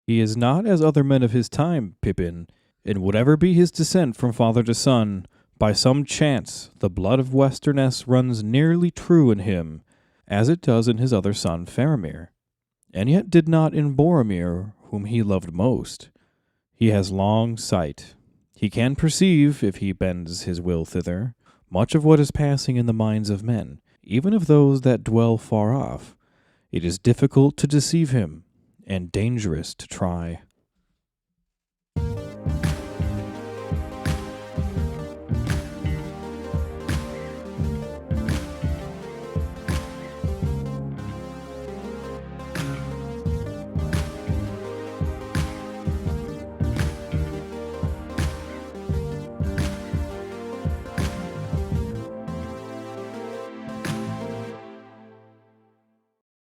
He is not as other men of his time, Pippin, and whatever be his descent from father to son, by some chance the blood of Westernesse runs nearly true in him, as it does in his other son Faramir, and yet did not in Boromir, whom he loved most. He has long sight. He can perceive, if he bends his will thither, much of what is passing in the minds of men, even of those that dwell far off. It is difficult to deceive him, and dangerous to try.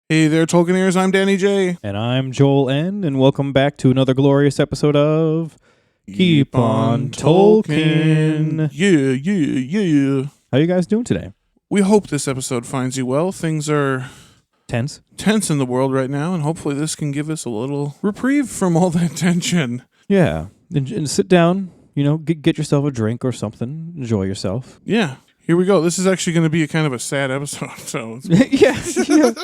Hey there, Tolkieneers. I'm Danny J. And I'm Joel N., and welcome back to another glorious episode of Keep on Tolkien. Yeah. How you guys doing today? We hope this episode finds you well. Things are Tense? tense in the world right now, and hopefully this can give us a little reprieve from all that tension. Yeah. And sit down, get yourself a drink or something. Enjoy yourself. Yeah. Here we go. This is actually going to be a kind of a sad episode. So yeah.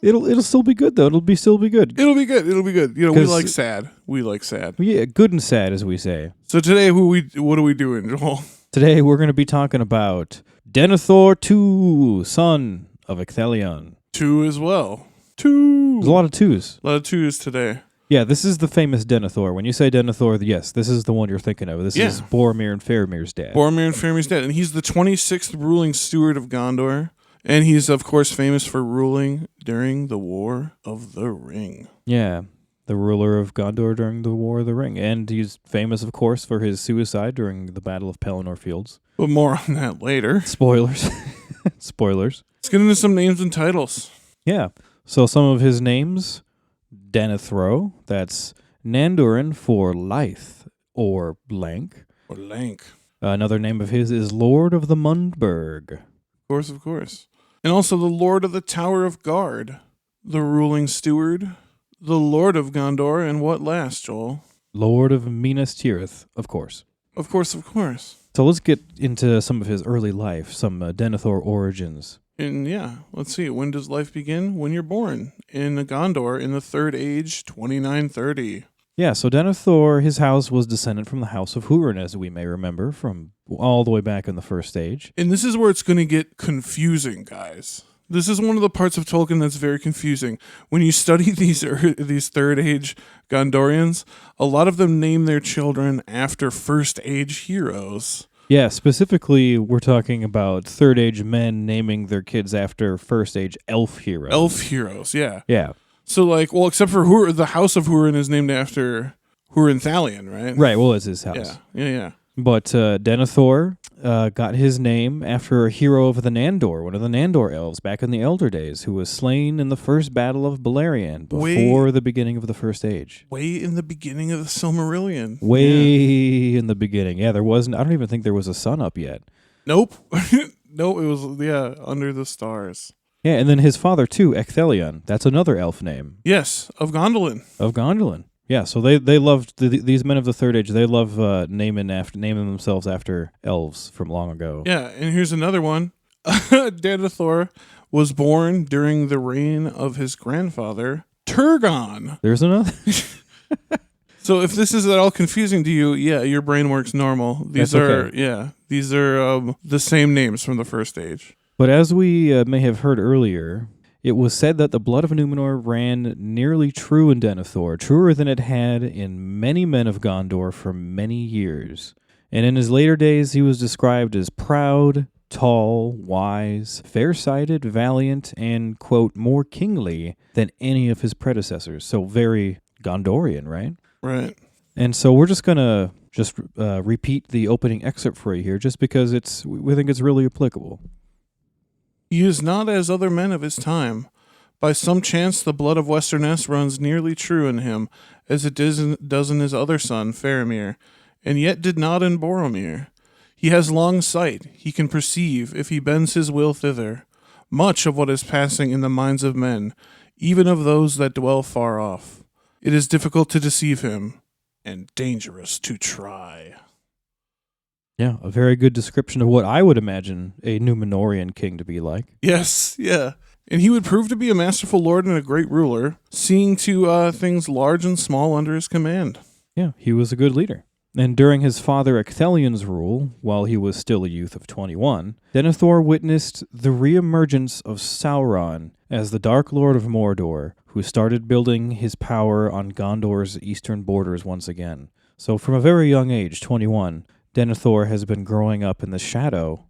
It'll still be good, though. It'll still be good. It'll be good. We like sad. Yeah, good and sad, as we say. So today, what are we doing, Joel? Today, we're going to be talking about Denethor II, son of Ecthelion. 2 as well. 2. There's a lot of twos. A lot of 2s today. Yeah, this is the famous Denethor. When you say Denethor, yes, this is the one you're thinking of. This is Boromir and Faramir's dad. Boromir and Faramir's dad. And he's the 26th ruling Steward of Gondor. And he's, of course, famous for ruling during the War of the Ring. Yeah, the ruler of Gondor during the War of the Ring. And he's famous, of course, for his suicide during the Battle of Pelennor Fields. But more on that later. Spoilers. Spoilers. Let's get into some names and titles. Yeah, so some of his names: Denethor, that's Nandurin for lithe or lank. Or lank. Another name of his is Lord of the Mundberg. Of course. And also the Lord of the Tower of Guard, the ruling steward, the Lord of Gondor, and what last, Joel? Lord of Minas Tirith, of course. Of course. So let's get into some of his early life, some Denethor origins. And let's see. When does life begin? When you're born in Gondor in the Third Age, 2930. Yeah, so Denethor, his house was descendant from the House of Hurin, as we may remember, from all the way back in the First Age. And this is where it's going to get confusing, guys. This is one of the parts of Tolkien that's very confusing. When you study these Third Age Gondorians, a lot of them name their children after First Age heroes. Yeah, specifically, we're talking about Third Age men naming their kids after First Age elf heroes. Elf heroes, yeah. Yeah. So, except for the House of Hurin is named after Hurin Thalion, right? Right, well, it's his house. Yeah. But Denethor got his name after a hero of the Nandor, one of the Nandor elves back in the Elder Days, who was slain in the first battle of Beleriand before the beginning of the First Age. Way in the beginning of the Silmarillion. In the beginning. Yeah, there wasn't. I don't even think there was a sun up yet. Nope. No, it was, under the stars. Yeah, and then his father, too, Ecthelion. That's another elf name. Yes, of Gondolin. Yeah, so they loved, these men of the Third Age, they love naming themselves after elves from long ago. Yeah, and here's another one. Denethor was born during the reign of his grandfather, Turgon. There's another. So if this is at all confusing to you, your brain works normal. These are the same names from the First Age. But as we may have heard earlier, it was said that the blood of Númenor ran nearly true in Denethor, truer than it had in many men of Gondor for many years. And in his later days, he was described as proud, tall, wise, fair-sighted, valiant, and, quote, more kingly than any of his predecessors. So very Gondorian, right? Right. And so we're just going to repeat the opening excerpt for you here, just because we think it's really applicable. He is not as other men of his time. By some chance the blood of Westernesse runs nearly true in him, as it does in his other son, Faramir, and yet did not in Boromir. He has long sight, he can perceive, if he bends his will thither, much of what is passing in the minds of men, even of those that dwell far off. It is difficult to deceive him and dangerous to try. Yeah, a very good description of what I would imagine a Númenórean king to be like. Yes, yeah. And he would prove to be a masterful lord and a great ruler, seeing to things large and small under his command. Yeah, he was a good leader. And during his father Ecthelion's rule, while he was still a youth of 21, Denethor witnessed the reemergence of Sauron as the Dark Lord of Mordor, who started building his power on Gondor's eastern borders once again. So from a very young age, 21, Denethor has been growing up in the shadow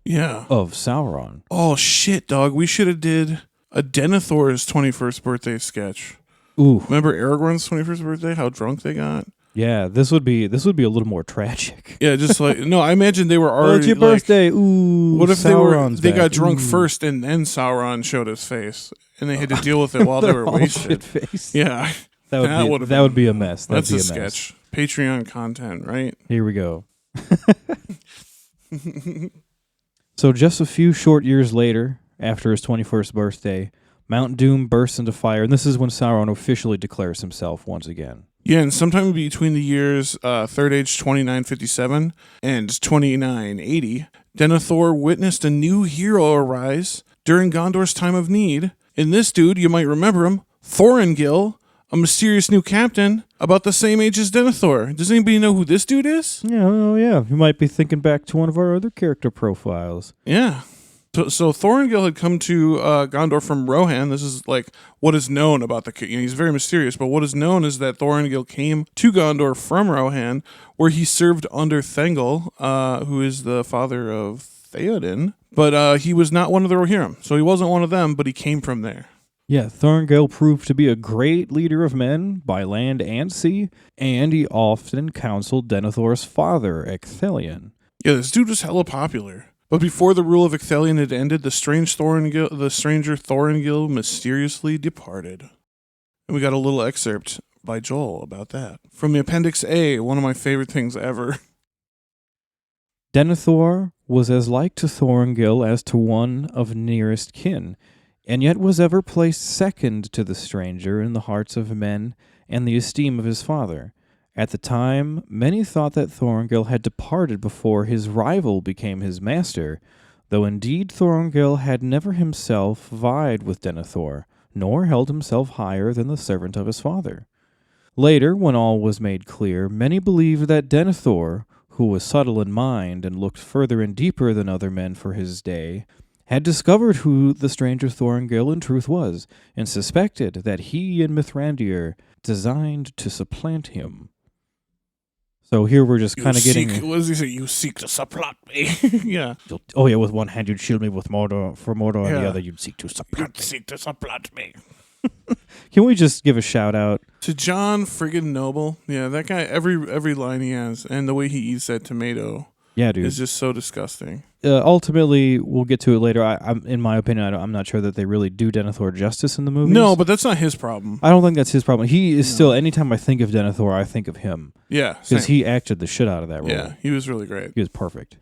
of Sauron. Oh, shit, dog. We should have did a Denethor's 21st birthday sketch. Ooh. Remember Aragorn's 21st birthday? How drunk they got? Yeah, this would be a little more tragic. Yeah, just like no, I imagine they were already. Oh, it's your birthday. Ooh. What if Sauron's they back. got drunk Ooh. first and then Sauron showed his face and they had to deal with it while they were wasted. Face. Yeah, That would be a mess. That'd that's be a mess. sketch. Patreon content, right? Here we go. So just a few short years later, after his 21st birthday, Mount Doom bursts into fire, and this is when Sauron officially declares himself once again. Yeah, and sometime between the years Third Age 2957 and 2980, Denethor witnessed a new hero arise during Gondor's time of need. And this dude, you might remember him, Thorongil, a mysterious new captain about the same age as Denethor. Does anybody know who this dude is? Yeah, oh yeah. You might be thinking back to one of our other character profiles. Yeah. So Thorongil had come to Gondor from Rohan. This is like what is known about the king. He's very mysterious, but what is known is that Thorongil came to Gondor from Rohan, where he served under Thengel, who is the father of Theoden. But he was not one of the Rohirrim, so he wasn't one of them, but he came from there. Yeah, Thorongil proved to be a great leader of men by land and sea, and he often counseled Denethor's father, Ecthelion. Yeah, this dude was hella popular. But before the rule of Ecthelion had ended, the stranger Thorongil mysteriously departed. And we got a little excerpt by Joel about that. From the Appendix A, one of my favorite things ever. Denethor was as like to Thorongil as to one of nearest kin, and yet was ever placed second to the stranger in the hearts of men and the esteem of his father. At the time, many thought that Thorongil had departed before his rival became his master, though indeed Thorongil had never himself vied with Denethor, nor held himself higher than the servant of his father. Later, when all was made clear, many believed that Denethor, who was subtle in mind and looked further and deeper than other men for his day, had discovered who the stranger Thorongil in truth was, and suspected that he and Mithrandir designed to supplant him. So here we're just kind of getting... What does he say? You seek to supplant me. Yeah. Oh yeah, with one hand you'd shield me with Mordor, and the other you'd seek to supplant me. Seek to supplant me. Can we just give a shout out? To John friggin' Noble. Yeah, that guy, every line he has, and the way he eats that tomato Yeah, dude. is just so disgusting. Ultimately, we'll get to it later. I'm in my opinion, I'm not sure that they really do Denethor justice in the movies. No, but that's not his problem. I don't think that's his problem. He is still, anytime I think of Denethor, I think of him. Yeah, Because he acted the shit out of that role. Yeah, he was really great. He was perfect.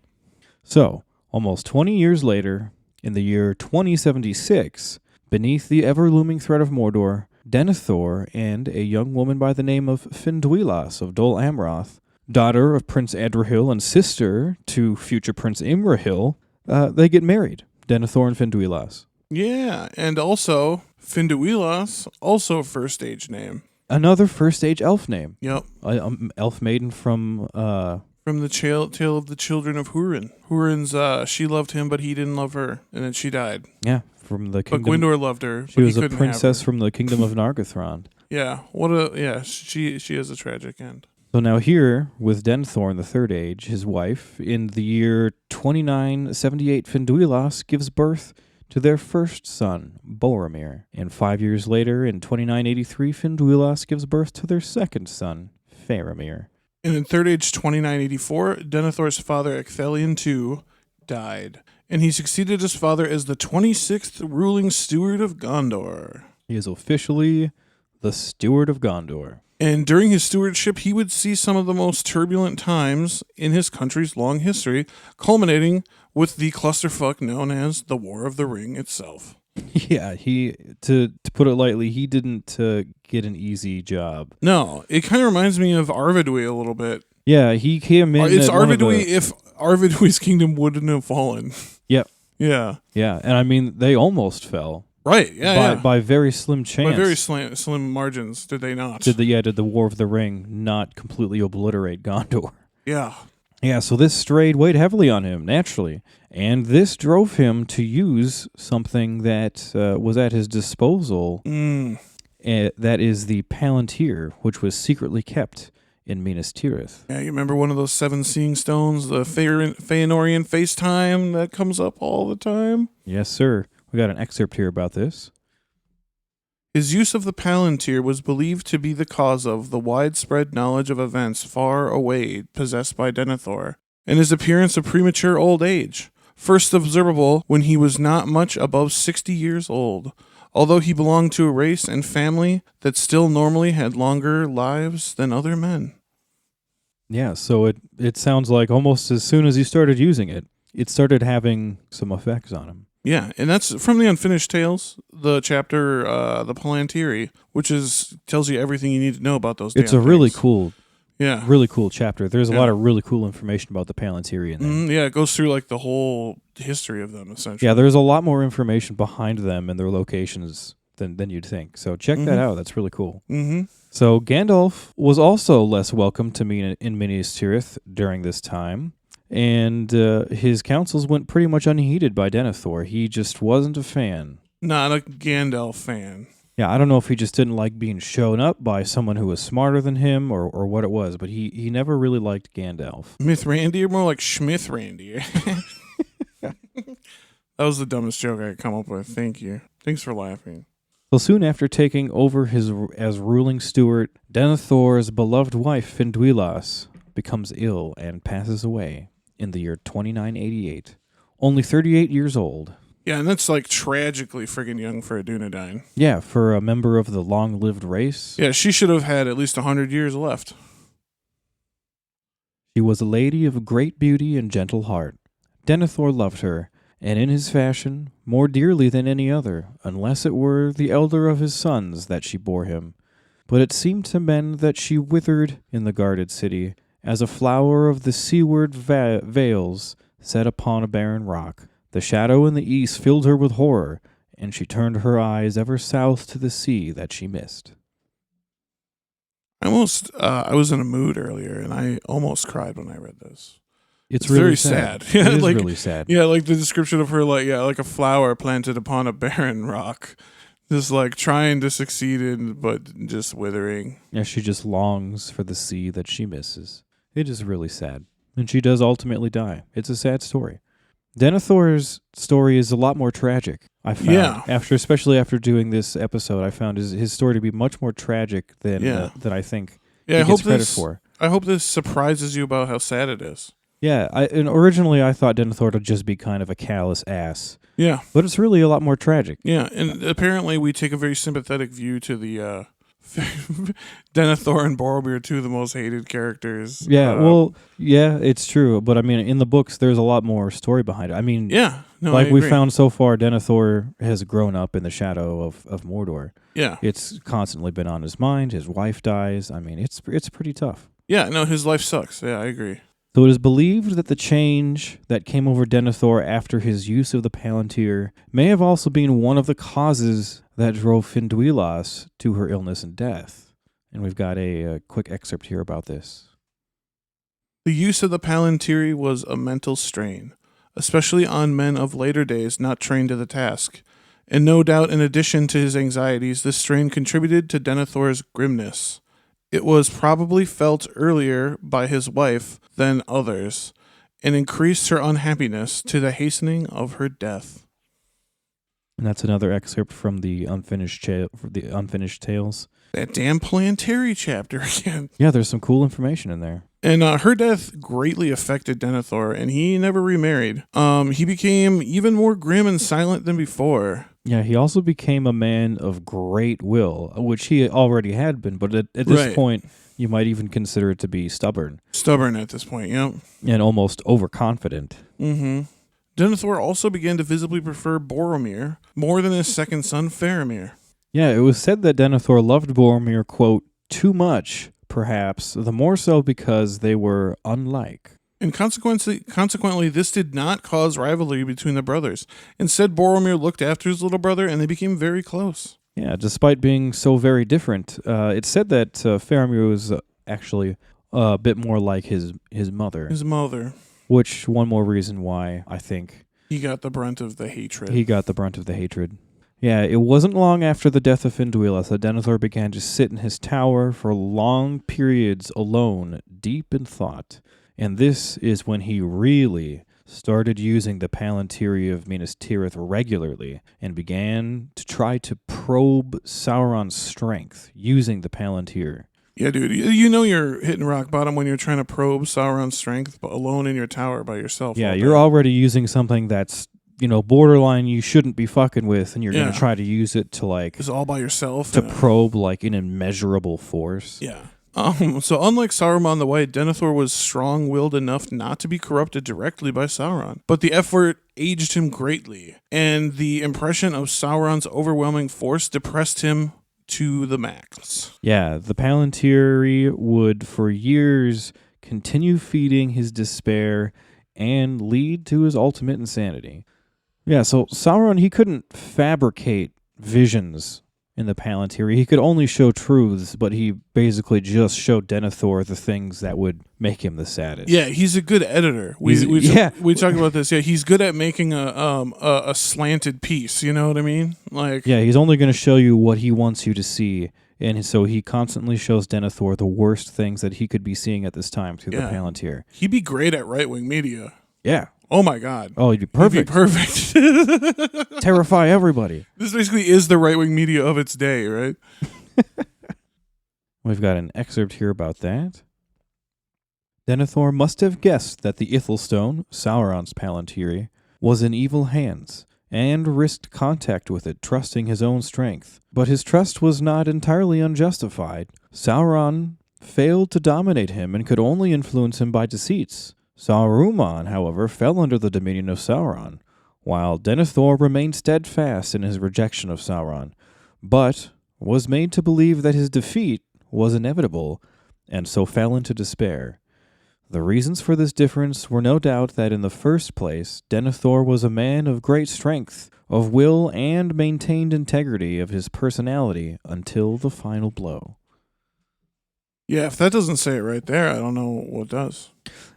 So, almost 20 years later, in the year 2076, beneath the ever-looming threat of Mordor, Denethor and a young woman by the name of Finduilas of Dol Amroth, daughter of Prince Adrahil and sister to future Prince Imrahil, they get married, Denethor and Finduilas. Yeah, and also, Finduilas, also a first age name. Another first-age elf name. Yep. Elf maiden from the tale of the children of Húrin. Húrin's, she loved him, but he didn't love her, and then she died. Yeah, from the kingdom. But Gwyndor loved her. She was a princess from the kingdom of Nargothrond. Yeah, she has a tragic end. So now here, with Denethor in the Third Age, his wife, in the year 2978, Finduilas gives birth to their first son, Boromir. And 5 years later, in 2983, Finduilas gives birth to their second son, Faramir. And in Third Age 2984, Denethor's father, Ecthelion II, died. And he succeeded his father as the 26th ruling Steward of Gondor. He is officially the Steward of Gondor. And during his stewardship, he would see some of the most turbulent times in his country's long history, culminating with the clusterfuck known as the War of the Ring itself. Yeah, to put it lightly, he didn't get an easy job. No, it kind of reminds me of Arvidui a little bit. Yeah, he came in. It's Arvidui if Arvidui's kingdom wouldn't have fallen. Yep. Yeah. Yeah, and I mean, they almost fell. Right, yeah, by very slim chance. By very slim margins, did they not? Did the War of the Ring not completely obliterate Gondor? Yeah. Yeah, so this weighed heavily on him, naturally. And this drove him to use something that was at his disposal. That is the Palantir, which was secretly kept in Minas Tirith. Yeah, you remember one of those 7 seeing stones, the Feanorian FaceTime that comes up all the time? Yes, sir. We got an excerpt here about this. His use of the Palantir was believed to be the cause of the widespread knowledge of events far away possessed by Denethor, and his appearance of premature old age, first observable when he was not much above 60 years old, although he belonged to a race and family that still normally had longer lives than other men. Yeah, so it sounds like almost as soon as he started using it, it started having some effects on him. Yeah, and that's from the Unfinished Tales, the chapter, the Palantiri, which tells you everything you need to know about those. It's a really cool, really cool chapter. There's a lot of really cool information about the Palantiri in there. Yeah, it goes through like the whole history of them, essentially. Yeah, there's a lot more information behind them and their locations than you'd think. So check that out. That's really cool. So Gandalf was also less welcome to me in Minas Tirith during this time. And his counsels went pretty much unheeded by Denethor. He just wasn't a fan. Not a Gandalf fan. Yeah, I don't know if he just didn't like being shown up by someone who was smarter than him or what it was, but he never really liked Gandalf. Mithrandir, more like Schmithrandir. That was the dumbest joke I could come up with. Thank you. Thanks for laughing. So soon after taking over as ruling steward, Denethor's beloved wife, Finduilas, becomes ill and passes away in the year 2988, only 38 years old. Yeah, and that's like tragically friggin' young for a Dunedain. Yeah, for a member of the long-lived race. Yeah, she should have had at least 100 years left. She was a lady of great beauty and gentle heart. Denethor loved her, and in his fashion, more dearly than any other, unless it were the elder of his sons that she bore him. But it seemed to men that she withered in the guarded city, as a flower of the seaward vales set upon a barren rock. The shadow in the east filled her with horror, and she turned her eyes ever south to the sea that she missed. I was in a mood earlier, and I almost cried when I read this. It's really very sad. Yeah, it is like, really sad. Yeah, like the description of her, like a flower planted upon a barren rock. Just like trying to succeed but just withering. Yeah, she just longs for the sea that she misses. It is really sad. And she does ultimately die. It's a sad story. Denethor's story is a lot more tragic, I found. Yeah. Especially after doing this episode, I found his story to be much more tragic than I think he gets credit for. I hope this surprises you about how sad it is. Yeah, and originally I thought Denethor would just be kind of a callous ass. Yeah. But it's really a lot more tragic. Yeah, and apparently we take a very sympathetic view to the Denethor and Boromir, two of the most hated characters. Yeah, it's true. But I mean, in the books, there's a lot more story behind it. I mean, we found so far, Denethor has grown up in the shadow of Mordor. Yeah. It's constantly been on his mind. His wife dies. I mean, it's pretty tough. Yeah, no, his life sucks. Yeah, I agree. So it is believed that the change that came over Denethor after his use of the Palantir may have also been one of the causes that drove Finduilas to her illness and death. And we've got a quick excerpt here about this. The use of the Palantiri was a mental strain, especially on men of later days not trained to the task. And no doubt in addition to his anxieties, this strain contributed to Denethor's grimness. It was probably felt earlier by his wife than others, and increased her unhappiness to the hastening of her death. And that's another excerpt from the Unfinished Tales. That damn Palantiri chapter again. Yeah, there's some cool information in there. And her death greatly affected Denethor, and he never remarried. He became even more grim and silent than before. Yeah, he also became a man of great will, which he already had been, but at this point, you might even consider it to be stubborn. Stubborn at this point, yep. And almost overconfident. Mm-hmm. Denethor also began to visibly prefer Boromir more than his second son, Faramir. Yeah, it was said that Denethor loved Boromir, quote, too much, perhaps, the more so because they were unlike. And consequently, this did not cause rivalry between the brothers. Instead, Boromir looked after his little brother, and they became very close. Yeah, despite being so very different, it's said that Faramir was actually a bit more like his mother. His mother. Which, one more reason why I think he got the brunt of the hatred. Yeah, it wasn't long after the death of Finduilas that Denethor began to sit in his tower for long periods alone, deep in thought. And this is when he really started using the Palantiri of Minas Tirith regularly and began to try to probe Sauron's strength using the Palantir. Yeah, dude, you know you're hitting rock bottom when you're trying to probe Sauron's strength alone in your tower by yourself. Yeah, you're already using something that's, borderline you shouldn't be fucking with, and you're going to try to use it to, it's all by yourself. To probe, an immeasurable force. Yeah. So unlike Saruman the White, Denethor was strong-willed enough not to be corrupted directly by Sauron. But the effort aged him greatly, and the impression of Sauron's overwhelming force depressed him to the max. Yeah, the Palantiri would for years continue feeding his despair and lead to his ultimate insanity. Yeah, so Sauron, he couldn't fabricate visions in the Palantiri. He could only show truths, but he basically just showed Denethor the things that would make him the saddest. Yeah, he's a good editor. We talked about this. Yeah, he's good at making a slanted piece. You know what I mean? Yeah, he's only going to show you what he wants you to see, and so he constantly shows Denethor the worst things that he could be seeing at this time through the Palantir. He'd be great at right-wing media. Yeah. Oh my God. Oh, he'd be perfect. Terrify everybody. This basically is the right-wing media of its day, right? We've got an excerpt here about that. Denethor must have guessed that the Ithilstone, Sauron's Palantiri, was in evil hands, and risked contact with it, trusting his own strength. But his trust was not entirely unjustified. Sauron failed to dominate him and could only influence him by deceits. Saruman, however, fell under the dominion of Sauron, while Denethor remained steadfast in his rejection of Sauron, but was made to believe that his defeat was inevitable, and so fell into despair. The reasons for this difference were no doubt that in the first place, Denethor was a man of great strength, of will, and maintained integrity of his personality until the final blow. Yeah, if that doesn't say it right there, I don't know what does.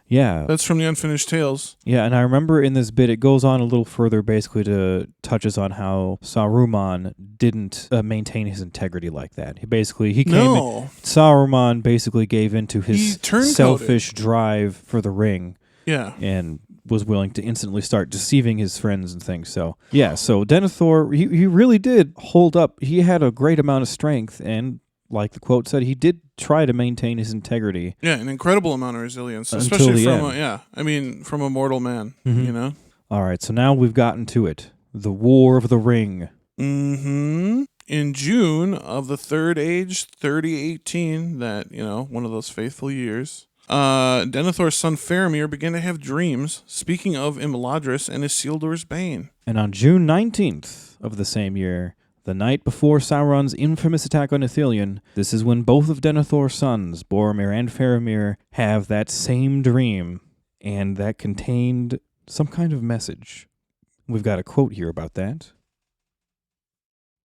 Yeah. That's from the Unfinished Tales. Yeah, and I remember in this bit, it goes on a little further, basically touches on how Saruman didn't maintain his integrity like that. Saruman basically gave into his selfish drive for the ring. Yeah. And was willing to instantly start deceiving his friends and things. So, yeah, so Denethor, he really did hold up. He had a great amount of strength, and like the quote said, he did try to maintain his integrity. Yeah, an incredible amount of resilience, especially from a mortal man, you know? All right, so now we've gotten to it. The War of the Ring. Mm-hmm. In June of the Third Age, 3018, one of those faithful years, Denethor's son Faramir began to have dreams, speaking of Imladris and Isildur's bane. And on June 19th of the same year, the night before Sauron's infamous attack on Ithilien, this is when both of Denethor's sons, Boromir and Faramir, have that same dream, and that contained some kind of message. We've got a quote here about that.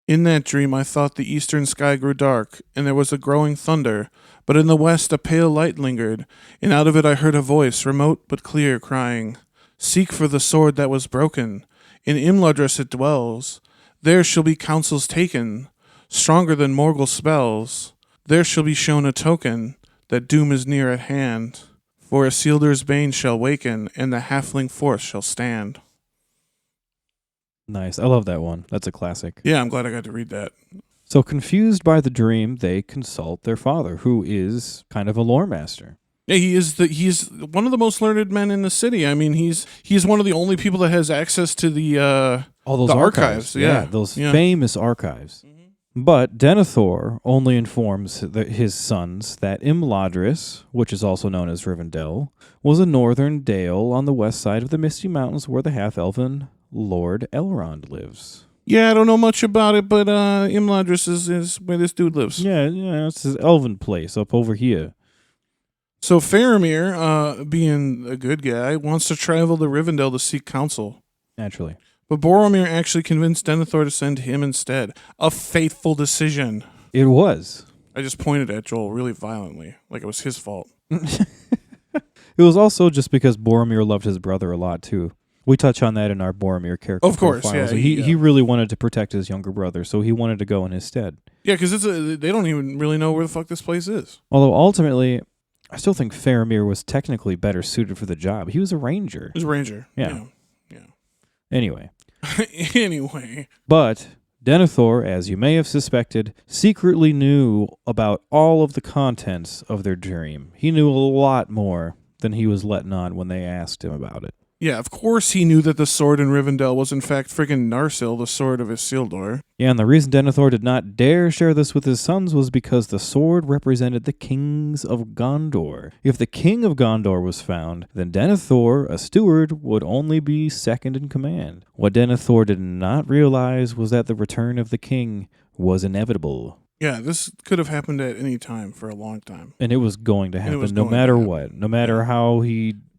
In that dream I thought the eastern sky grew dark, and there was a growing thunder, but in the west a pale light lingered, and out of it I heard a voice, remote but clear, crying, "Seek for the sword that was broken. In Imladris it dwells. There shall be counsels taken, stronger than Morgul spells. There shall be shown a token that doom is near at hand. For Isildur's bane shall waken, and the halfling force shall stand." Nice. I love that one. That's a classic. Yeah, I'm glad I got to read that. So confused by the dream, they consult their father, who is kind of a lore master. Yeah, he's one of the most learned men in the city. I mean, he's one of the only people that has access to the all those archives. Yeah, those famous archives. Mm-hmm. But Denethor only informs his sons that Imladris, which is also known as Rivendell, was a northern dale on the west side of the Misty Mountains where the half-elven Lord Elrond lives. Yeah, I don't know much about it, but Imladris is where this dude lives. Yeah, it's his elven place up over here. So Faramir, being a good guy, wants to travel to Rivendell to seek counsel. Naturally. But Boromir actually convinced Denethor to send him instead. A fateful decision. It was. I just pointed at Joel really violently, like it was his fault. It was also just because Boromir loved his brother a lot, too. We touch on that in our Boromir character Of course, profiles. yeah. He really wanted to protect his younger brother, so he wanted to go in his stead. Yeah, because they don't even really know where the fuck this place is. Although ultimately, I still think Faramir was technically better suited for the job. He was a ranger. He was a ranger. Yeah. Anyway. Anyway. But Denethor, as you may have suspected, secretly knew about all of the contents of their dream. He knew a lot more than he was letting on when they asked him about it. Yeah, of course he knew that the sword in Rivendell was in fact friggin' Narsil, the sword of Isildur. Yeah, and the reason Denethor did not dare share this with his sons was because the sword represented the kings of Gondor. If the king of Gondor was found, then Denethor, a steward, would only be second in command. What Denethor did not realize was that the return of the king was inevitable. Yeah, this could have happened at any time for a long time. And it was going to happen no matter what, no matter how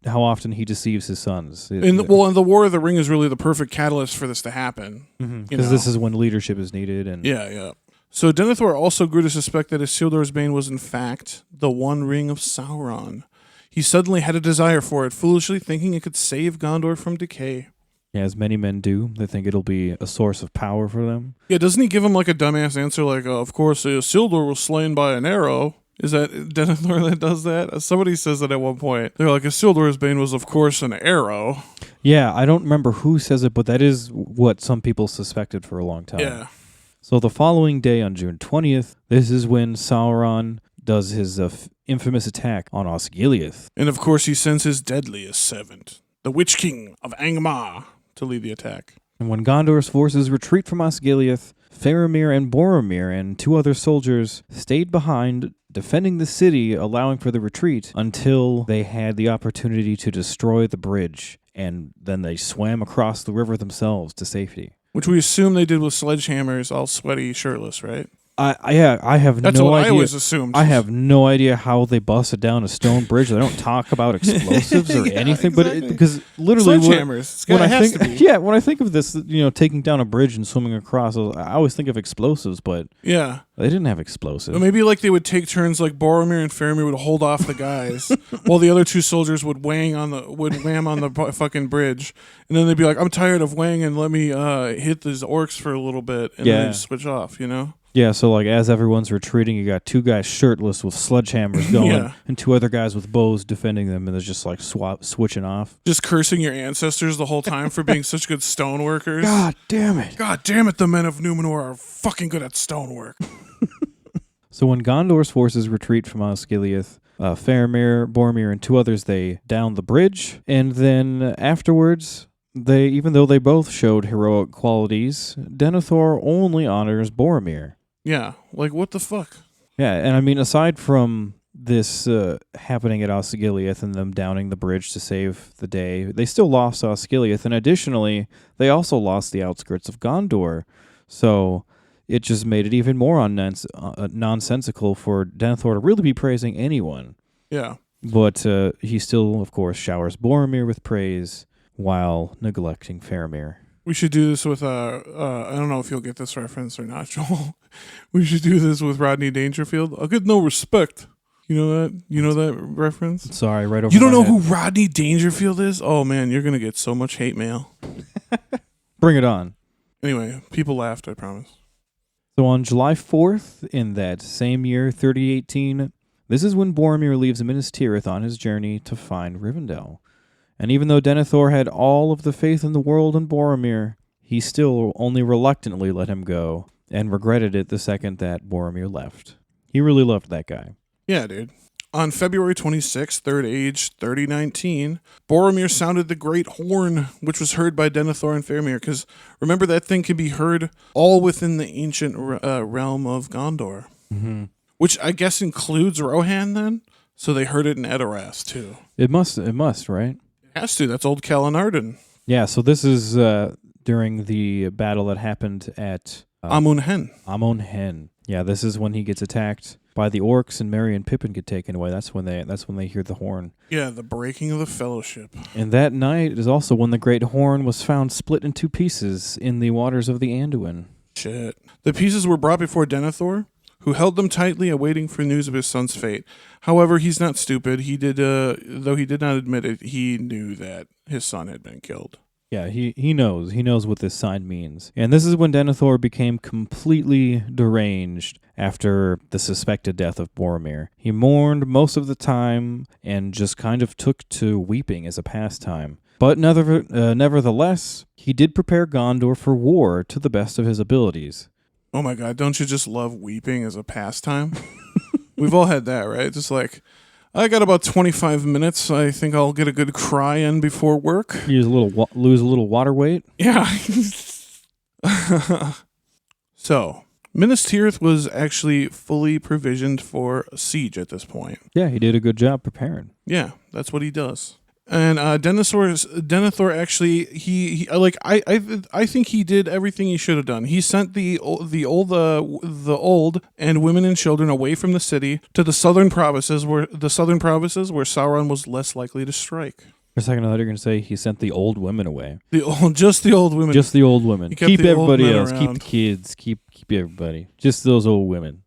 often he deceives his sons. And the War of the Ring is really the perfect catalyst for this to happen. Because this is when leadership is needed. And Yeah. So Denethor also grew to suspect that Isildur's bane was in fact the One Ring of Sauron. He suddenly had a desire for it, foolishly thinking it could save Gondor from decay. Yeah, as many men do. They think it'll be a source of power for them. Yeah, doesn't he give him like a dumbass answer like, of course, Isildur was slain by an arrow? Is that Denethor that does that? Somebody says that at one point. They're like, Isildur's bane was, of course, an arrow. Yeah, I don't remember who says it, but that is what some people suspected for a long time. Yeah. So the following day on June 20th, this is when Sauron does his infamous attack on Osgiliath. And of course, he sends his deadliest servant, the Witch King of Angmar, to lead the attack. And when Gondor's forces retreat from Osgiliath, Faramir and Boromir and 2 other soldiers stayed behind, defending the city, allowing for the retreat until they had the opportunity to destroy the bridge, and then they swam across the river themselves to safety. Which we assume they did with sledgehammers, all sweaty, shirtless, right? I have That's no what idea. I always assumed. I have no idea how they busted down a stone bridge. They don't talk about explosives or anything, exactly. but because literally sledgehammers. when I has think, to be. yeah, when I think of this, taking down a bridge and swimming across, I always think of explosives, but Yeah. they didn't have explosives. But maybe like they would take turns, like Boromir and Faramir would hold off the guys, while the other 2 soldiers would wham on the fucking bridge, and then they'd be like, "I'm tired of weighing, and let me hit these orcs for a little bit, and then they'd switch off." Yeah, so like as everyone's retreating, you got 2 guys shirtless with sledgehammers going, and 2 other guys with bows defending them, and they're just like switching off. Just cursing your ancestors the whole time for being such good stone workers. God damn it! God damn it! The men of Numenor are fucking good at stonework. So when Gondor's forces retreat from Osgiliath, Faramir, Boromir, and 2 others, they down the bridge, and then afterwards, even though they both showed heroic qualities, Denethor only honors Boromir. Yeah, like what the fuck? Yeah, and I mean, aside from this happening at Osgiliath and them downing the bridge to save the day, they still lost Osgiliath, and additionally, they also lost the outskirts of Gondor. So it just made it even more nonsensical for Denethor to really be praising anyone. Yeah. But he still, of course, showers Boromir with praise while neglecting Faramir. We should do this with, I don't know if you'll get this reference or not, Joel. We should do this with Rodney Dangerfield. I'll get no respect. You know that? You know that reference? Sorry, right over You don't my know head. who Rodney Dangerfield is? Oh, man, you're going to get so much hate mail. Bring it on. Anyway, people laughed, I promise. So on July 4th, in that same year, 3018, this is when Boromir leaves Minas Tirith on his journey to find Rivendell. And even though Denethor had all of the faith in the world in Boromir, he still only reluctantly let him go, and regretted it the second that Boromir left. He really loved that guy. Yeah, dude. On February 26th, third age, 3019, Boromir sounded the great horn, which was heard by Denethor and Faramir, because remember that thing can be heard all within the ancient realm of Gondor, which I guess includes Rohan then? So they heard it in Edoras, too. It must, right? It has to. That's old Calenarden. Yeah, so this is during the battle that happened at Amun Hen. Amon Hen. Yeah, this is when he gets attacked by the orcs and Merry and Pippin get taken away. That's when they hear the horn. Yeah, the breaking of the fellowship. And that night is also when the great horn was found split in 2 pieces in the waters of the Anduin. Shit. The pieces were brought before Denethor, who held them tightly, awaiting for news of his son's fate. However, he's not stupid. He did, though he did not admit it, he knew that his son had been killed. Yeah, he knows. He knows what this sign means. And this is when Denethor became completely deranged after the suspected death of Boromir. He mourned most of the time and just kind of took to weeping as a pastime. But nevertheless, he did prepare Gondor for war to the best of his abilities. Oh my god, don't you just love weeping as a pastime? We've all had that, right? Just like, I got about 25 minutes. I think I'll get a good cry in before work. You lose a little water weight? Yeah. So, Minas Tirith was actually fully provisioned for a siege at this point. Yeah, he did a good job preparing. Yeah, that's what he does. And Denethor actually, I think he did everything he should have done. He sent the old and women and children away from the city to the southern provinces where Sauron was less likely to strike. For a second, I thought you were going to say he sent the old women away. Just the old women. Just the old women. Keep everybody else. Around. Keep the kids. Keep everybody. Just those old women.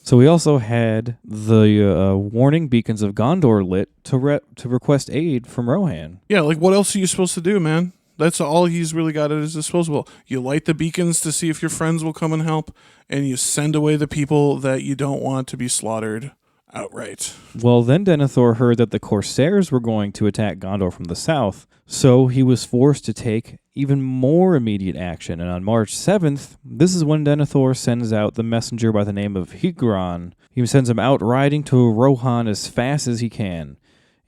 So we also had the warning beacons of Gondor lit to request aid from Rohan. Yeah, like what else are you supposed to do, man? That's all he's really got at his disposal. You light the beacons to see if your friends will come and help, and you send away the people that you don't want to be slaughtered outright. Well, then Denethor heard that the Corsairs were going to attack Gondor from the south, so he was forced to take even more immediate action. And on March 7th, this is when Denethor sends out the messenger by the name of Higron. He sends him out riding to Rohan as fast as he can.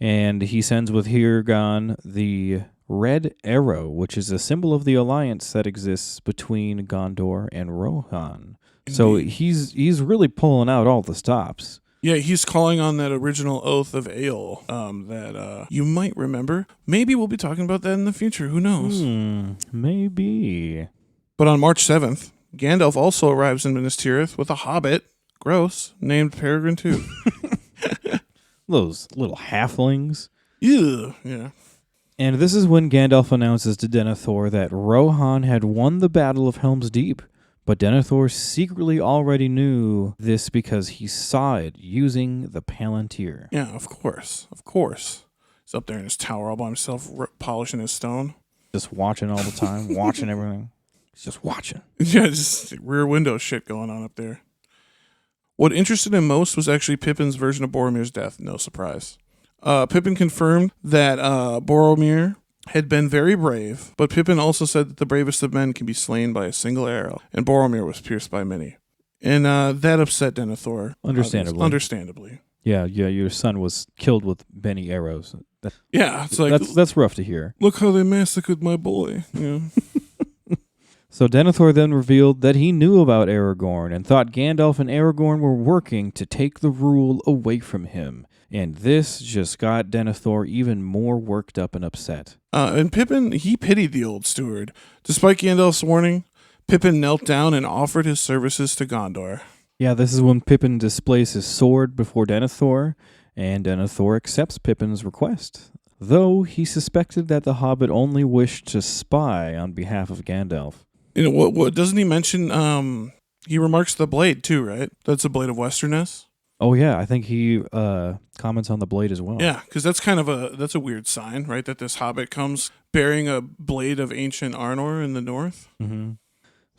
And he sends with Higron the red arrow, which is a symbol of the alliance that exists between Gondor and Rohan. So he's really pulling out all the stops. Yeah, he's calling on that original oath of Ale that you might remember. Maybe we'll be talking about that in the future. Who knows? Maybe. But on March 7th, Gandalf also arrives in Minas Tirith with a hobbit, gross, named Peregrine II. Those little halflings. Yeah. And this is when Gandalf announces to Denethor that Rohan had won the Battle of Helm's Deep. But Denethor secretly already knew this because he saw it using the Palantir. Yeah, of course. He's up there in his tower all by himself, polishing his stone. Just watching all the time, watching everything. He's just watching. Yeah, just rear window shit going on up there. What interested him most was actually Pippin's version of Boromir's death. No surprise. Pippin confirmed that Boromir had been very brave, but Pippin also said that the bravest of men can be slain by a single arrow, and Boromir was pierced by many. And that upset Denethor. Understandably. Yeah, your son was killed with many arrows. It's like... That's rough to hear. Look how they massacred my boy. Yeah. So Denethor then revealed that he knew about Aragorn and thought Gandalf and Aragorn were working to take the rule away from him. And this just got Denethor even more worked up and upset. And Pippin, he pitied the old steward. Despite Gandalf's warning, Pippin knelt down and offered his services to Gondor. Yeah, this is when Pippin displays his sword before Denethor, and Denethor accepts Pippin's request, though he suspected that the hobbit only wished to spy on behalf of Gandalf. You know, what doesn't he mention? He remarks the blade too, right? That's a blade of Westerness. Oh yeah, I think he comments on the blade as well. Yeah, because that's kind of a weird sign, right? That this hobbit comes bearing a blade of ancient Arnor in the north. Mm-hmm.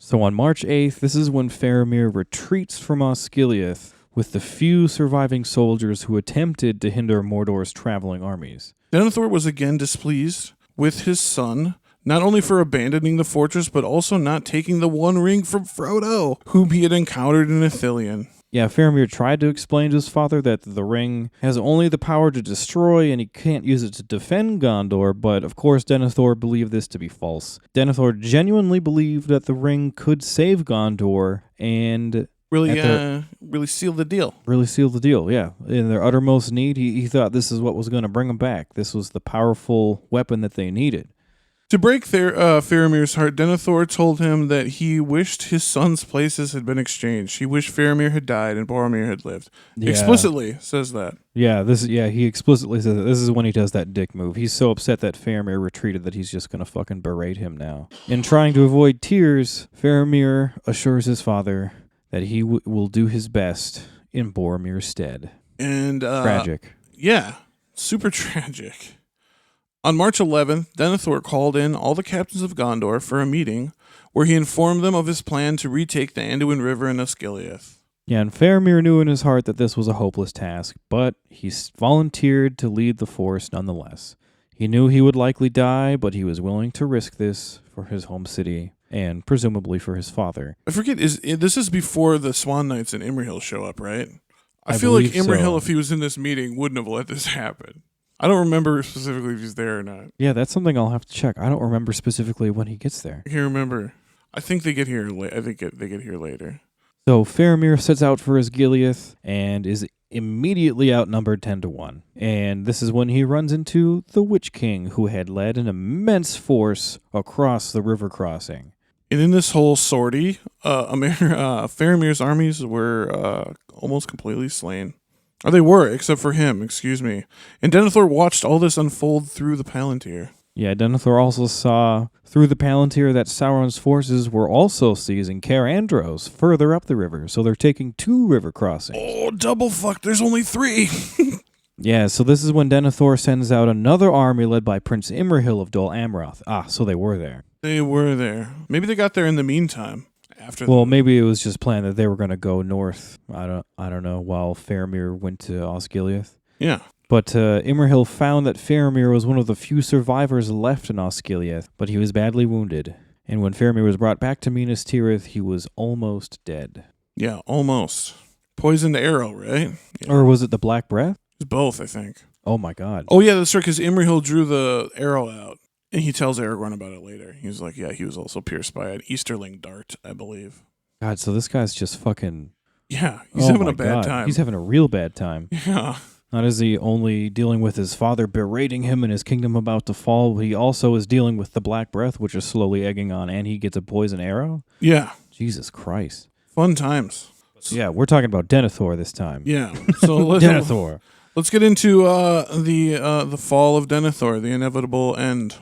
So on March 8th, this is when Faramir retreats from Osgiliath with the few surviving soldiers who attempted to hinder Mordor's traveling armies. Denethor was again displeased with his son, not only for abandoning the fortress, but also not taking the One Ring from Frodo, whom he had encountered in Ithilien. Yeah, Faramir tried to explain to his father that the ring has only the power to destroy and he can't use it to defend Gondor, but of course Denethor believed this to be false. Denethor genuinely believed that the ring could save Gondor and... Really seal the deal. Really seal the deal, yeah. In their uttermost need, he thought this is what was going to bring them back. This was the powerful weapon that they needed. To break Faramir's heart, Denethor told him that he wished his son's places had been exchanged. He wished Faramir had died and Boromir had lived. Yeah. Explicitly says that. Yeah, he explicitly says that. This is when he does that dick move. He's so upset that Faramir retreated that he's just going to fucking berate him now. In trying to avoid tears, Faramir assures his father that he will do his best in Boromir's stead. And tragic. Yeah, super tragic. On March 11th, Denethor called in all the captains of Gondor for a meeting where he informed them of his plan to retake the Anduin River and Osgiliath. Yeah, and Faramir knew in his heart that this was a hopeless task, but he volunteered to lead the force nonetheless. He knew he would likely die, but he was willing to risk this for his home city and presumably for his father. I forget, this is before the Swan Knights and Imrahil show up, right? I feel like Imrahil, if he was in this meeting, wouldn't have let this happen. I don't remember specifically if he's there or not. Yeah, that's something I'll have to check. I don't remember specifically when he gets there. I can't remember. I think they get here. I think they get here later. So Faramir sets out for Osgiliath and is immediately outnumbered 10-1. And this is when he runs into the Witch King, who had led an immense force across the river crossing. And in this whole sortie, Faramir's armies were almost completely slain. Or they were, except for him, excuse me. And Denethor watched all this unfold through the Palantir. Yeah, Denethor also saw through the Palantir that Sauron's forces were also seizing Caer Andros further up the river, so they're taking 2 river crossings. Oh, double fuck, there's only 3! Yeah, so this is when Denethor sends out another army led by Prince Imrahil of Dol Amroth. Ah, so they were there. They were there. Maybe they got there in the meantime. Well, maybe it was just planned that they were going to go north. I don't know. While Faramir went to Osgiliath. Yeah. But Imrahil found that Faramir was one of the few survivors left in Osgiliath, but he was badly wounded. And when Faramir was brought back to Minas Tirith, he was almost dead. Yeah, almost. Poisoned arrow, right? Yeah. Or was it the Black Breath? It was both, I think. Oh my God. Oh yeah, that's right. Because Imrahil drew the arrow out. And he tells Aragorn about it later. He's like, yeah, he was also pierced by an Easterling dart, I believe. God, so this guy's just fucking... Yeah, he's having a bad time. He's having a real bad time. Yeah. Not is he only dealing with his father berating him and his kingdom about to fall, but he also is dealing with the Black Breath, which is slowly egging on, and he gets a poison arrow? Yeah. Jesus Christ. Fun times. Yeah, we're talking about Denethor this time. Yeah. So Denethor. Let's get into the fall of Denethor, the inevitable end.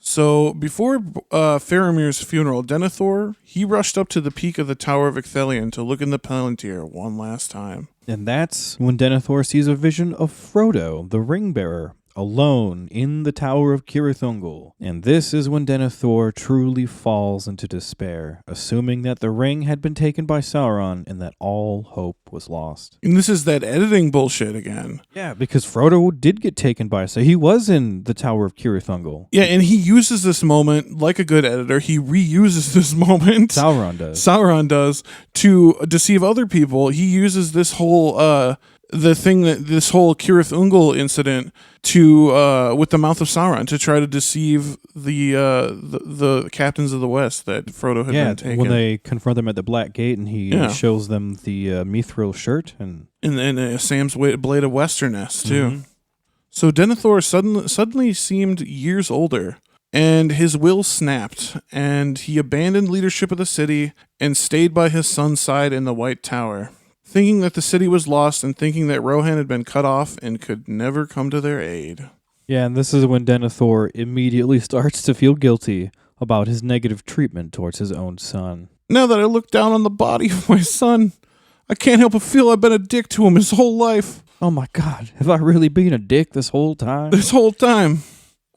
So, before Faramir's funeral, Denethor, he rushed up to the peak of the Tower of Ithilien to look in the Palantir one last time. And that's when Denethor sees a vision of Frodo, the ring-bearer, alone in the Tower of Cirith Ungol. And this is when Denethor truly falls into despair, assuming that the ring had been taken by Sauron and that all hope was lost. And this is that editing bullshit again. Yeah, because Frodo did get taken by Sauron. He was in the Tower of Cirith Ungol. Yeah, and he uses this moment, like a good editor, he reuses this moment. Sauron does, to deceive other people. He uses this whole... this whole Cirith Ungol incident to with the mouth of Sauron to try to deceive the captains of the West that Frodo had been taken. When they confront them at the Black Gate and he shows them the mithril shirt and Sam's blade of Westerness too. Mm-hmm. So Denethor suddenly seemed years older, and his will snapped, and he abandoned leadership of the city and stayed by his son's side in the White Tower, thinking that the city was lost and thinking that Rohan had been cut off and could never come to their aid. Yeah, and this is when Denethor immediately starts to feel guilty about his negative treatment towards his own son. Now that I look down on the body of my son, I can't help but feel I've been a dick to him his whole life. Oh my God, have I really been a dick this whole time?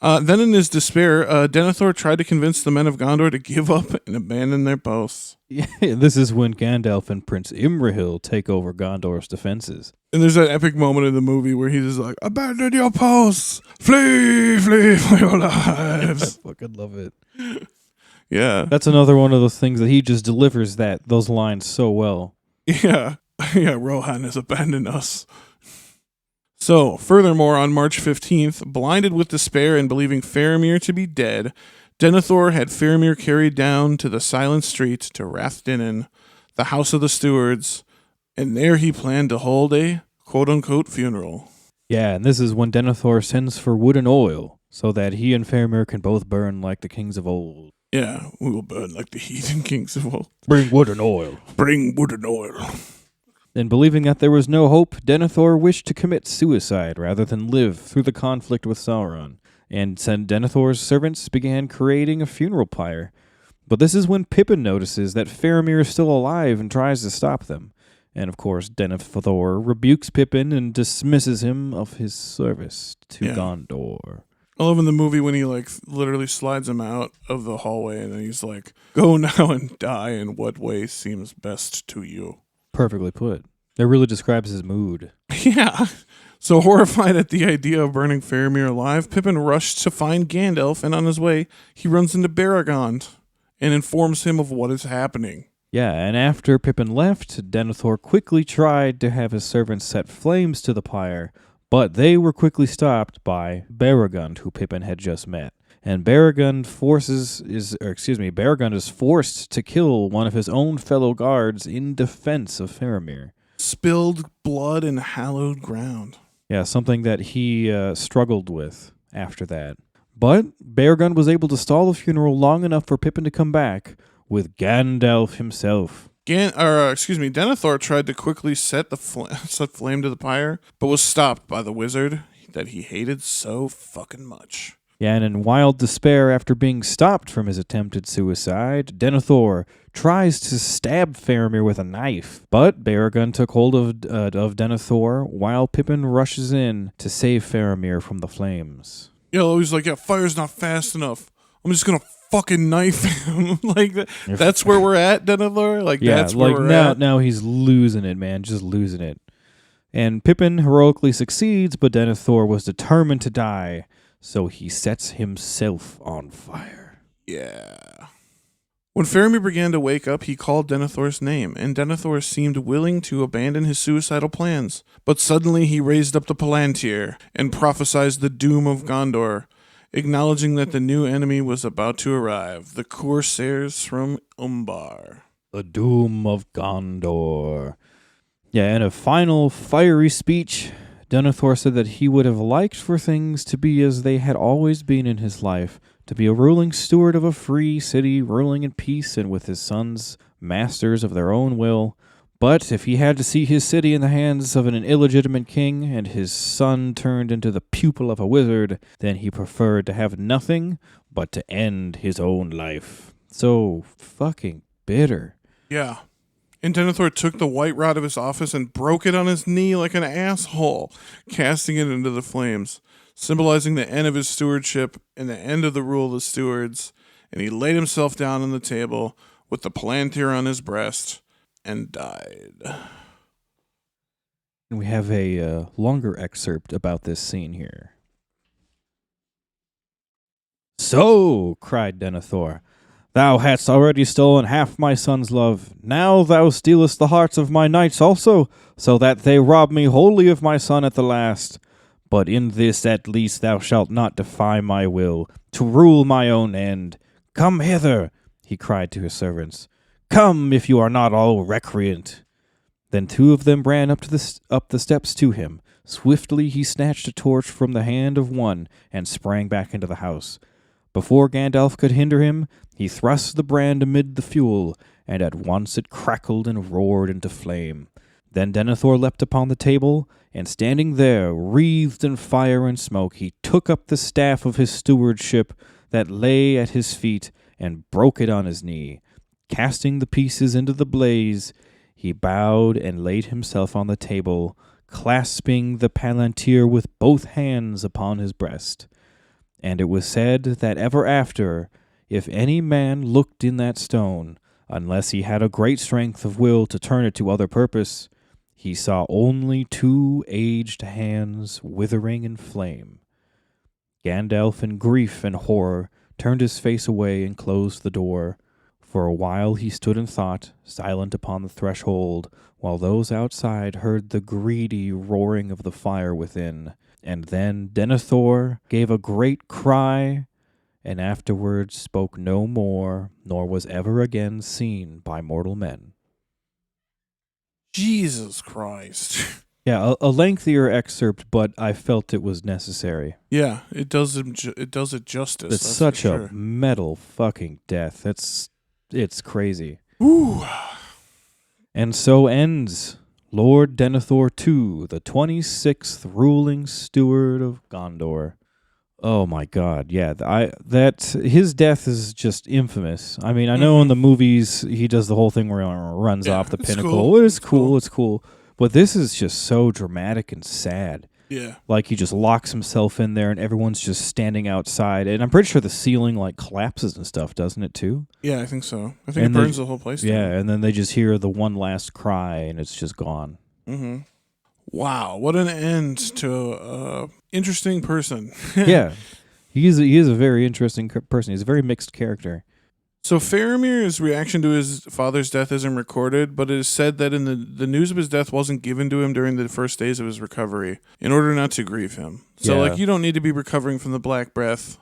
Then in his despair, Denethor tried to convince the men of Gondor to give up and abandon their posts. Yeah, this is when Gandalf and Prince Imrahil take over Gondor's defenses. And there's that epic moment in the movie where he's just like, abandon your posts! Flee for your lives! I fucking love it. Yeah. That's another one of those things that he just delivers those lines so well. Yeah. Yeah, Rohan has abandoned us. So, furthermore, on March 15th, blinded with despair and believing Faramir to be dead, Denethor had Faramir carried down to the Silent Street to Rath Dinnan, the House of the Stewards, and there he planned to hold a quote-unquote funeral. Yeah, and this is when Denethor sends for wood and oil, so that he and Faramir can both burn like the kings of old. Yeah, we will burn like the heathen kings of old. Bring wood and oil. Bring wood and oil. And believing that there was no hope, Denethor wished to commit suicide rather than live through the conflict with Sauron. And Denethor's servants began creating a funeral pyre. But this is when Pippin notices that Faramir is still alive and tries to stop them. And of course, Denethor rebukes Pippin and dismisses him of his service to Gondor. I love in the movie when he literally slides him out of the hallway and then he's like, "Go now and die in what way seems best to you." Perfectly put. That really describes his mood. Yeah. So horrified at the idea of burning Faramir alive, Pippin rushed to find Gandalf, and on his way, he runs into Baragond and informs him of what is happening. Yeah, and after Pippin left, Denethor quickly tried to have his servants set flames to the pyre, but they were quickly stopped by Baragond, who Pippin had just met. And Baragond is forced to kill one of his own fellow guards in defense of Faramir. Spilled blood and hallowed ground. Yeah, something that he struggled with after that. But Baragond was able to stall the funeral long enough for Pippin to come back with Gandalf himself. Denethor tried to quickly set flame to the pyre, but was stopped by the wizard that he hated so fucking much. Yeah, and in wild despair after being stopped from his attempted suicide, Denethor tries to stab Faramir with a knife, but Baragond took hold of Denethor while Pippin rushes in to save Faramir from the flames. Yeah, he's like, fire's not fast enough. I'm just gonna fucking knife him. That's where we're at, Denethor? That's where we're at? Now he's losing it, man, just losing it. And Pippin heroically succeeds, but Denethor was determined to die, so he sets himself on fire. Yeah. When Faramir began to wake up, he called Denethor's name, and Denethor seemed willing to abandon his suicidal plans. But suddenly he raised up the Palantir and prophesied the doom of Gondor, acknowledging that the new enemy was about to arrive, the Corsairs from Umbar. The doom of Gondor. Yeah, in a final fiery speech, Denethor said that he would have liked for things to be as they had always been in his life, to be a ruling steward of a free city, ruling in peace and with his sons, masters of their own will. But if he had to see his city in the hands of an illegitimate king and his son turned into the pupil of a wizard, then he preferred to have nothing but to end his own life. So fucking bitter. Yeah. And Denethor took the white rod of his office and broke it on his knee like an asshole, casting it into the flames, symbolizing the end of his stewardship and the end of the rule of the stewards. And he laid himself down on the table with the Palantir on his breast and died. And we have a longer excerpt about this scene here. "So," cried Denethor, "thou hadst already stolen half my son's love. Now thou stealest the hearts of my knights also, so that they rob me wholly of my son at the last. But in this at least thou shalt not defy my will, to rule my own end. Come hither," he cried to his servants. "Come, if you are not all recreant." Then two of them ran up the steps to him. Swiftly he snatched a torch from the hand of one and sprang back into the house. Before Gandalf could hinder him, he thrust the brand amid the fuel, and at once it crackled and roared into flame. Then Denethor leapt upon the table, and standing there, wreathed in fire and smoke, he took up the staff of his stewardship that lay at his feet, and broke it on his knee. Casting the pieces into the blaze, he bowed and laid himself on the table, clasping the Palantir with both hands upon his breast. And it was said that ever after, if any man looked in that stone, unless he had a great strength of will to turn it to other purpose, he saw only two aged hands withering in flame. Gandalf, in grief and horror, turned his face away and closed the door. For a while he stood in thought, silent upon the threshold, while those outside heard the greedy roaring of the fire within. And then Denethor gave a great cry, and afterwards spoke no more, nor was ever again seen by mortal men. Jesus Christ. Yeah, a lengthier excerpt, but I felt it was necessary. Yeah, it does it justice. It's that's such for a sure. metal fucking death. It's crazy. Ooh. And so ends Lord Denethor II, the 26th ruling steward of Gondor. Oh my God! Yeah, his death is just infamous. I mean, I know in the movies he does the whole thing where he runs off the it's pinnacle. cool. It's cool. It's cool. But this is just so dramatic and sad. Yeah. Like he just locks himself in there, and everyone's just standing outside. And I'm pretty sure the ceiling like collapses and stuff, doesn't it too? Yeah, I think so. I think it burns the whole place down. Yeah, and then they just hear the one last cry, and it's just gone. Mm-hmm. Wow, what an end to interesting person. Yeah, he is a very interesting person. He's a very mixed character. So Faramir's reaction to his father's death isn't recorded, but it is said that in the news of his death wasn't given to him during the first days of his recovery in order not to grieve him. So Yeah. you don't need to be recovering from the Black Breath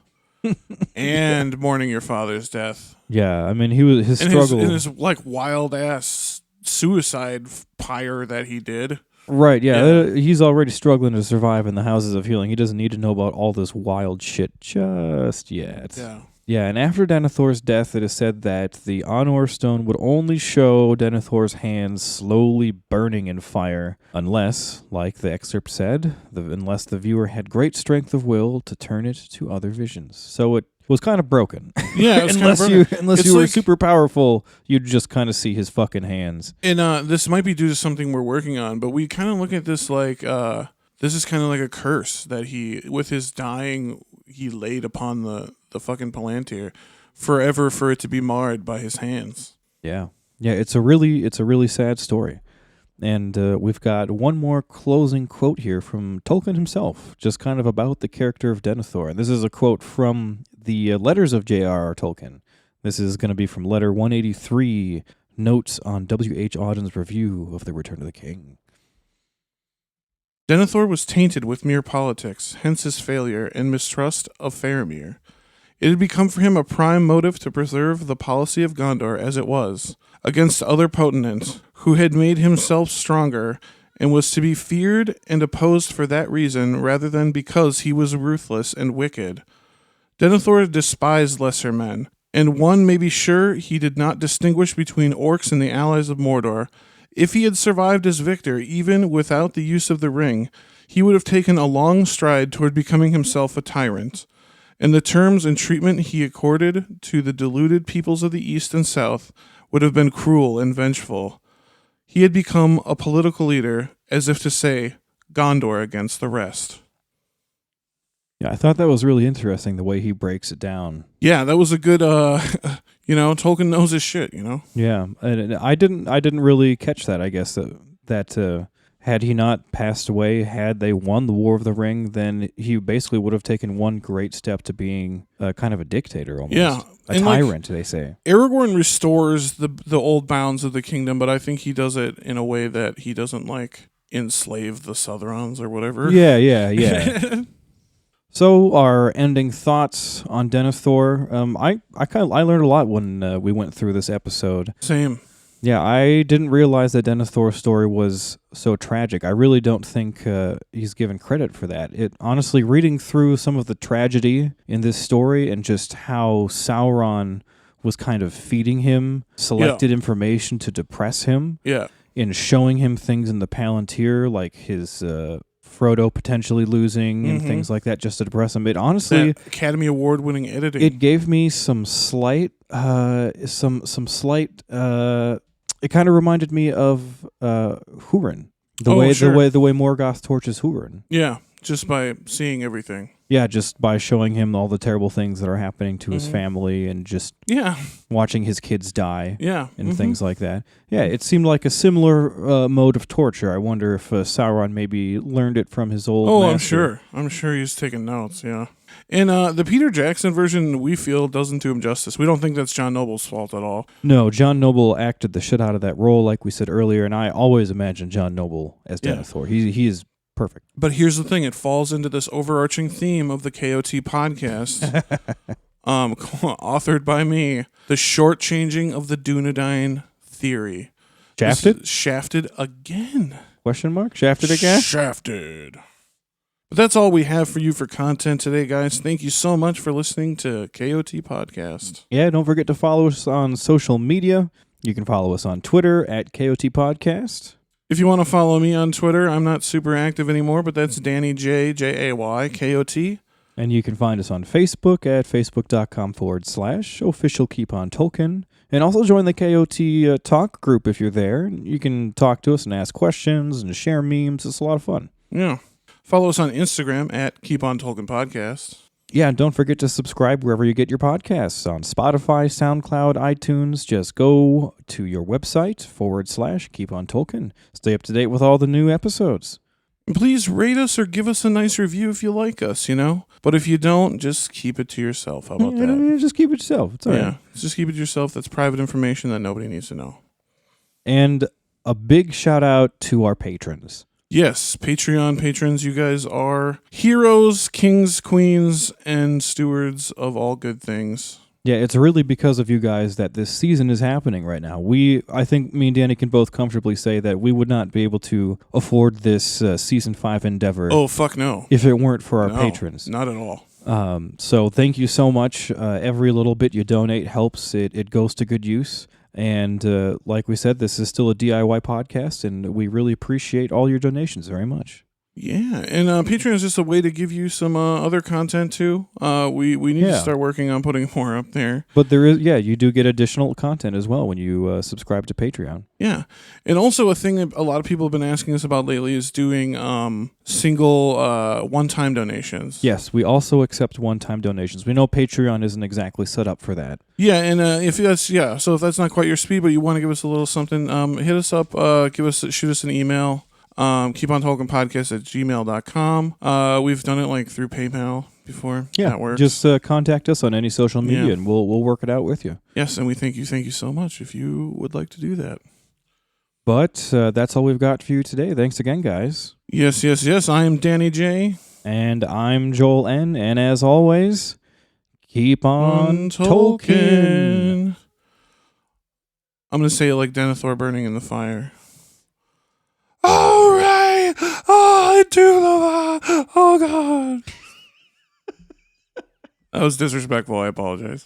and mourning your father's death. Yeah, I mean his And struggle. his like wild ass suicide pyre that he did. Right, he's already struggling to survive in the Houses of Healing. He doesn't need to know about all this wild shit just yet. Yeah. Yeah, and after Denethor's death, it is said that the Honor Stone would only show Denethor's hands slowly burning in fire, unless, like the excerpt said, unless the viewer had great strength of will to turn it to other visions. So it was kind of broken. Yeah, it was unless you were super powerful, you'd just kind of see his fucking hands. And this might be due to something we're working on, but we kind of look at this like this is kind of like a curse that he, with his dying, he laid upon the fucking Palantir forever for it to be marred by his hands. Yeah. Yeah, it's a really sad story. And we've got one more closing quote here from Tolkien himself, just kind of about the character of Denethor. And this is a quote from the letters of J.R.R. Tolkien. This is going to be from letter 183, notes on W.H. Auden's review of The Return of the King. Denethor was tainted with mere politics, hence his failure and mistrust of Faramir. It had become for him a prime motive to preserve the policy of Gondor as it was, against other potentate, who had made himself stronger, and was to be feared and opposed for that reason rather than because he was ruthless and wicked. Denethor despised lesser men, and one may be sure he did not distinguish between orcs and the allies of Mordor. If he had survived as victor, even without the use of the ring, he would have taken a long stride toward becoming himself a tyrant. And the terms and treatment he accorded to the deluded peoples of the East and South would have been cruel and vengeful. He had become a political leader, as if to say, Gondor against the rest. Yeah, I thought that was really interesting, the way he breaks it down. Yeah, that was a good, Tolkien knows his shit, Yeah, and I didn't really catch that, I guess, that had he not passed away, had they won the War of the Ring, then he basically would have taken one great step to being kind of a dictator almost. Yeah. A tyrant, they say. Aragorn restores the old bounds of the kingdom, but I think he does it in a way that he doesn't, enslave the Southrons or whatever. Yeah. So our ending thoughts on Denethor. I learned a lot when we went through this episode. Same. Yeah, I didn't realize that Denethor's story was so tragic. I really don't think he's given credit for that. Honestly, reading through some of the tragedy in this story and just how Sauron was kind of feeding him selected information to depress him. Yeah. In showing him things in the Palantir, like his Frodo potentially losing and things like that, just to depress him. It honestly, that Academy Award-winning editing. it gave me some slight. It kind of reminded me of Húrin, the way Morgoth tortures Húrin. Yeah, just by seeing everything. Yeah, just by showing him all the terrible things that are happening to his family and just watching his kids die and things like that. Yeah, it seemed like a similar mode of torture. I wonder if Sauron maybe learned it from his old master. I'm sure he's taking notes, yeah. And the Peter Jackson version, we feel, doesn't do him justice. We don't think that's John Noble's fault at all. No, John Noble acted the shit out of that role, like we said earlier, and I always imagine John Noble as Denethor. He is perfect. But here's the thing. It falls into this overarching theme of the KOT podcast, authored by me, the shortchanging of the Dunedain theory. Shafted? Shafted again. Question mark? Shafted again? Shafted. But that's all we have for you for content today, guys. Thank you so much for listening to KOT Podcast. Yeah, don't forget to follow us on social media. You can follow us on Twitter at KOT Podcast. If you want to follow me on Twitter, I'm not super active anymore, but that's Danny J, Jay, KOT. And you can find us on Facebook at facebook.com/official Keep on Tolkien. And also join the KOT talk group if you're there. You can talk to us and ask questions and share memes. It's a lot of fun. Yeah. Follow us on Instagram at Keep on Tolkien Podcast. Yeah, and don't forget to subscribe wherever you get your podcasts on Spotify, SoundCloud, iTunes. Just go to your website /Keep on Tolkien. Stay up to date with all the new episodes. And please rate us or give us a nice review if you like us, But if you don't, just keep it to yourself. How about that? Just keep it to yourself. It's all right. Just keep it to yourself. That's private information that nobody needs to know. And a big shout out to our patrons. Yes, Patreon patrons, you guys are heroes, kings, queens, and stewards of all good things. Yeah, it's really because of you guys that this season is happening right now. I think me and Danny can both comfortably say that we would not be able to afford this season 5 endeavor. Oh, fuck no. If it weren't for our patrons. Not at all. So thank you so much. Every little bit you donate helps. It goes to good use. And like we said, this is still a DIY podcast, and we really appreciate all your donations very much. Yeah, and Patreon is just a way to give you some other content too. We need to start working on putting more up there. But there is, you do get additional content as well when you subscribe to Patreon. Yeah, and also a thing that a lot of people have been asking us about lately is doing single one-time donations. Yes, we also accept one-time donations. We know Patreon isn't exactly set up for that. Yeah, and if that's not quite your speed, but you want to give us a little something, hit us up. Shoot us an email. Keep on Tolkien Podcast at gmail.com. We've done it like through PayPal before. Yeah, that works. Just contact us on any social media and we'll work it out with you. Yes, and we thank you so much if you would like to do that. But that's all we've got for you today. Thanks again, guys. Yes. I am Danny J. And I'm Joel N. And as always, keep on Tolkien. I'm going to say it like Denethor burning in the fire. All right. Oh, I do love her. Oh, God. That was disrespectful. I apologize.